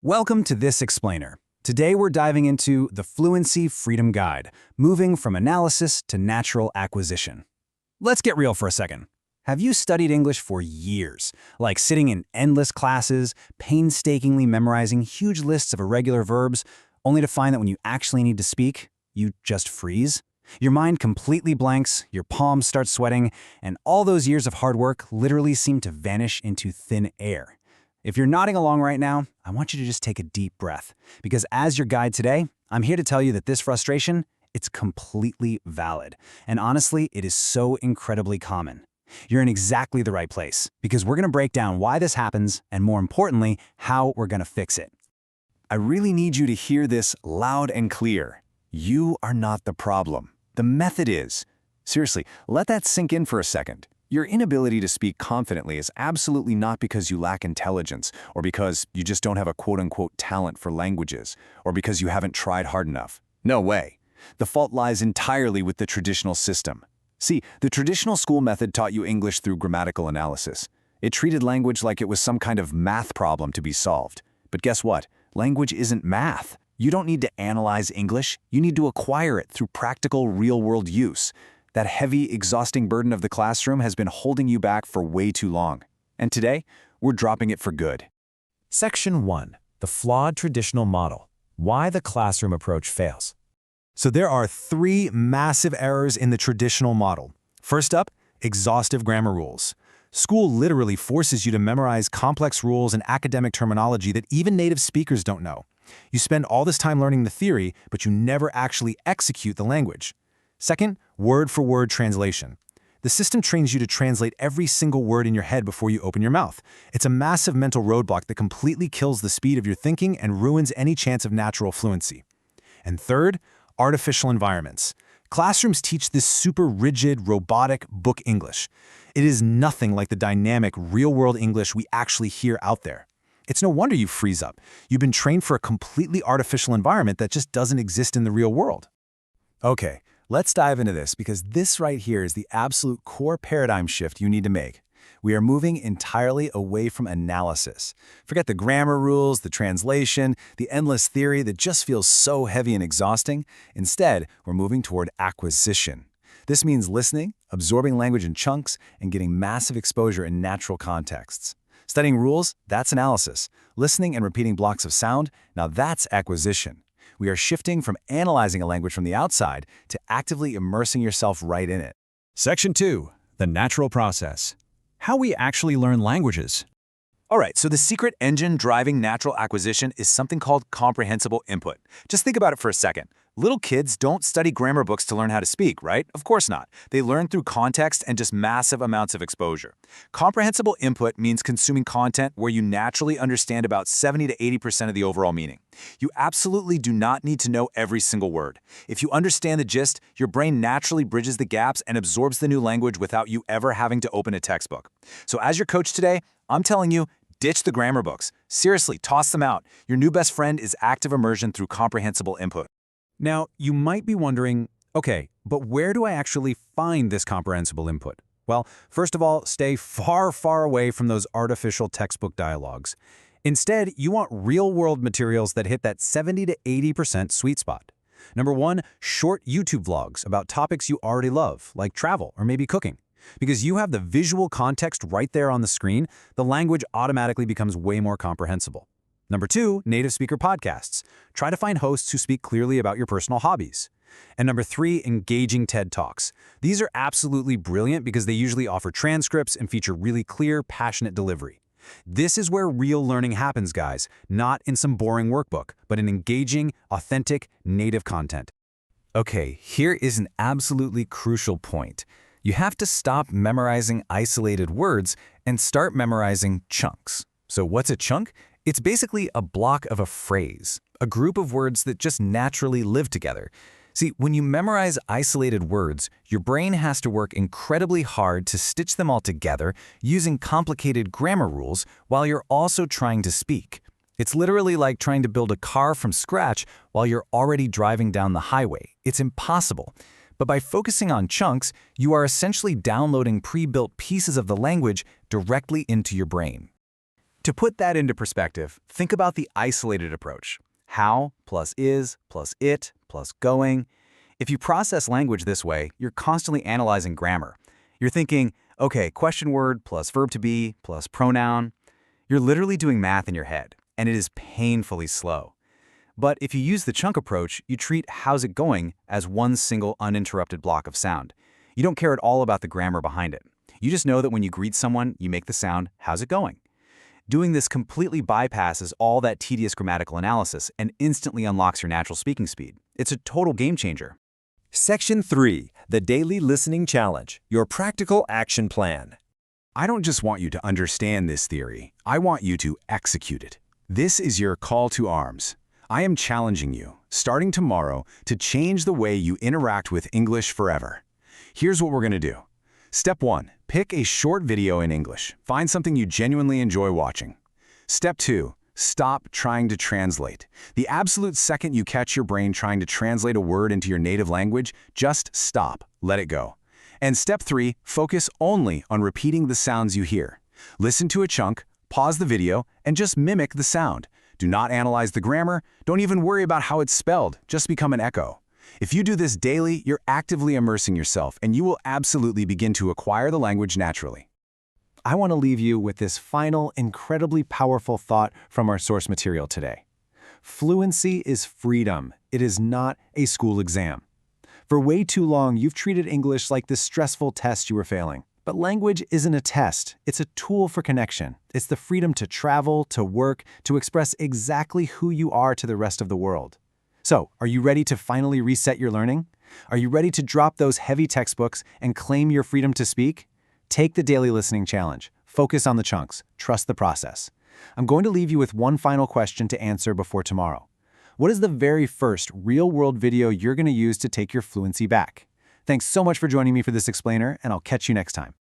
Welcome to This Explainer. Today we're diving into the Fluency Freedom Guide, moving from analysis to natural acquisition. Let's get real for a second. Have you studied English for years, like sitting in endless classes, painstakingly memorizing huge lists of irregular verbs, only to find that when you actually need to speak, you just freeze? Your mind completely blanks, your palms start sweating, and all those years of hard work literally seem to vanish into thin air. If you're nodding along right now, I want you to just take a deep breath, because as your guide today, I'm here to tell you that this frustration, it's completely valid. And honestly, it is so incredibly common. You're in exactly the right place, because we're going to break down why this happens, and more importantly, how we're going to fix it. I really need you to hear this loud and clear. You are not the problem. The method is. Seriously, let that sink in for a second. Your inability to speak confidently is absolutely not because you lack intelligence, or because you just don't have a quote-unquote talent for languages, or because you haven't tried hard enough. No way. The fault lies entirely with the traditional system. See, the traditional school method taught you English through grammatical analysis. It treated language like it was some kind of math problem to be solved. But guess what? Language isn't math. You don't need to analyze English. You need to acquire it through practical, real-world use. That heavy, exhausting burden of the classroom has been holding you back for way too long. And today, we're dropping it for good. Section 1. The Flawed Traditional Model. Why the Classroom Approach Fails. So there are three massive errors in the traditional model. First up, exhaustive grammar rules. School literally forces you to memorize complex rules and academic terminology that even native speakers don't know. You spend all this time learning the theory, but you never actually execute the language. Second, word-for-word translation. The system trains you to translate every single word in your head before you open your mouth. It's a massive mental roadblock that completely kills the speed of your thinking and ruins any chance of natural fluency. And third, artificial environments. Classrooms teach this super rigid, robotic book English. It is nothing like the dynamic, real-world English we actually hear out there. It's no wonder you freeze up. You've been trained for a completely artificial environment that just doesn't exist in the real world. Okay. Let's dive into this, because this right here is the absolute core paradigm shift you need to make. We are moving entirely away from analysis. Forget the grammar rules, the translation, the endless theory that just feels so heavy and exhausting. Instead, we're moving toward acquisition. This means listening, absorbing language in chunks, and getting massive exposure in natural contexts. Studying rules, that's analysis. Listening and repeating blocks of sound, now that's acquisition. We are shifting from analyzing a language from the outside to actively immersing yourself right in it. Section 2. The Natural Process. How we actually learn languages. All right, so the secret engine driving natural acquisition is something called comprehensible input. Just think about it for a second. Little kids don't study grammar books to learn how to speak, right? Of course not. They learn through context and just massive amounts of exposure. Comprehensible input means consuming content where you naturally understand about 70 to 80% of the overall meaning. You absolutely do not need to know every single word. If you understand the gist, your brain naturally bridges the gaps and absorbs the new language without you ever having to open a textbook. So as your coach today, I'm telling you, ditch the grammar books. Seriously, toss them out. Your new best friend is active immersion through comprehensible input. Now, you might be wondering, okay, but where do I actually find this comprehensible input? Well, first of all, stay far, far away from those artificial textbook dialogues. Instead, you want real-world materials that hit that 70 to 80% sweet spot. Number one, short YouTube vlogs about topics you already love, like travel or maybe cooking. Because you have the visual context right there on the screen, the language automatically becomes way more comprehensible. Number two, native speaker podcasts. Try to find hosts who speak clearly about your personal hobbies. And number three, engaging TED Talks. These are absolutely brilliant because they usually offer transcripts and feature really clear, passionate delivery. This is where real learning happens, guys, not in some boring workbook, but in engaging, authentic, native content. Okay, here is an absolutely crucial point. You have to stop memorizing isolated words and start memorizing chunks. So what's a chunk? It's basically a block of a phrase, a group of words that just naturally live together. See, when you memorize isolated words, your brain has to work incredibly hard to stitch them all together using complicated grammar rules while you're also trying to speak. It's literally like trying to build a car from scratch while you're already driving down the highway. It's impossible. But by focusing on chunks, you are essentially downloading pre-built pieces of the language directly into your brain. To put that into perspective, think about the isolated approach. How plus is plus it plus going. If you process language this way, you're constantly analyzing grammar. You're thinking, okay, question word plus verb to be plus pronoun. You're literally doing math in your head, and it is painfully slow. But if you use the chunk approach, you treat how's it going as one single uninterrupted block of sound. You don't care at all about the grammar behind it. You just know that when you greet someone, you make the sound, how's it going? Doing this completely bypasses all that tedious grammatical analysis and instantly unlocks your natural speaking speed. It's a total game changer. Section 3, the Daily Listening Challenge, your practical action plan. I don't just want you to understand this theory, I want you to execute it. This is your call to arms. I am challenging you, starting tomorrow, to change the way you interact with English forever. Here's what we're going to do. Step 1, pick a short video in English. Find something you genuinely enjoy watching. Step 2, stop trying to translate. The absolute second you catch your brain trying to translate a word into your native language, just stop, let it go. And step 3, focus only on repeating the sounds you hear. Listen to a chunk, pause the video, and just mimic the sound. Do not analyze the grammar, don't even worry about how it's spelled, just become an echo. If you do this daily, you're actively immersing yourself, and you will absolutely begin to acquire the language naturally. I want to leave you with this final, incredibly powerful thought from our source material today. Fluency is freedom. It is not a school exam. For way too long, you've treated English like this stressful test you were failing. But language isn't a test. It's a tool for connection. It's the freedom to travel, to work, to express exactly who you are to the rest of the world. So, are you ready to finally reset your learning? Are you ready to drop those heavy textbooks and claim your freedom to speak? Take the Daily Listening Challenge. Focus on the chunks. Trust the process. I'm going to leave you with one final question to answer before tomorrow. What is the very first real-world video you're going to use to take your fluency back? Thanks so much for joining me for this explainer, and I'll catch you next time.